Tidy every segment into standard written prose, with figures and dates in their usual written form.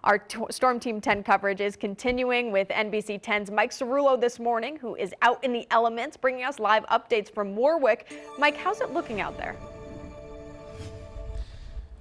Our Storm Team 10 coverage is continuing with NBC 10's Mike Cerullo this morning, who is out in the elements, bringing us live updates from Warwick. Mike, how's it looking out there?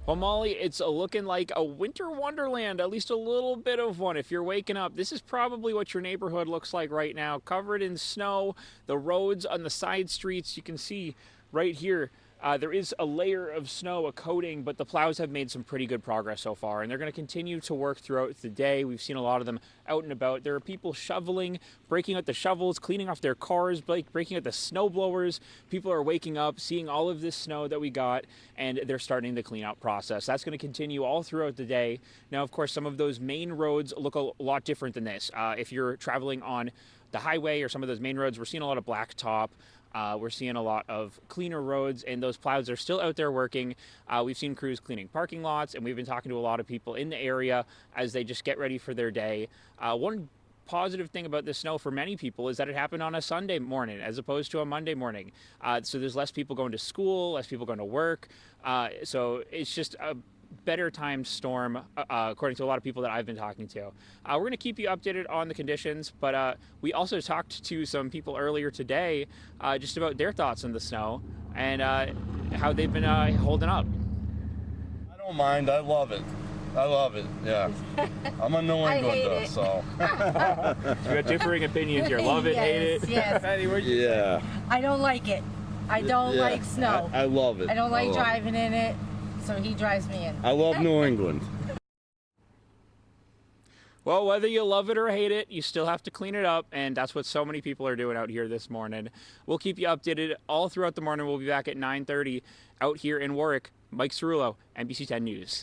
Well, Molly, it's looking like a winter wonderland, at least a little bit of one. If you're waking up, this is probably what your neighborhood looks like right now, covered in snow. The roads on the side streets, you can see right here, there is a layer of snow, a coating, but the plows have made some pretty good progress so far, and they're going to continue to work throughout the day. We've seen a lot of them out and about. There are people shoveling, breaking out the shovels, cleaning off their cars, breaking out the snow blowers. People are waking up, seeing all of this snow that we got, and they're starting the cleanup process. That's going to continue all throughout the day. Now, of course, some of those main roads look a lot different than this. If you're traveling on the highway or some of those main roads, we're seeing a lot of blacktop. We're seeing a lot of cleaner roads, and those plows are still out there working. We've seen crews cleaning parking lots, and we've been talking to a lot of people in the area as they just get ready for their day. One positive thing about the snow for many people is that it happened on a Sunday morning as opposed to a Monday morning. So there's less people going to school, less people going to work. So it's just a better timed storm, according to a lot of people that I've been talking to. We're going to keep you updated on the conditions, but we also talked to some people earlier today just about their thoughts on the snow and how they've been holding up. I don't mind. I love it. I love it. Yeah. I'm a New Englander, so. We got differing opinions here. Love it, hate it. Yes. Yeah. I don't like it. I don't like snow. I love it. I don't like driving in it, so he drives me in. I love New England. Well, whether you love it or hate it, you still have to clean it up, and that's what so many people are doing out here this morning. We'll keep you updated all throughout the morning. We'll be back at 9:30 out here in Warwick. Mike Cerullo, NBC 10 News.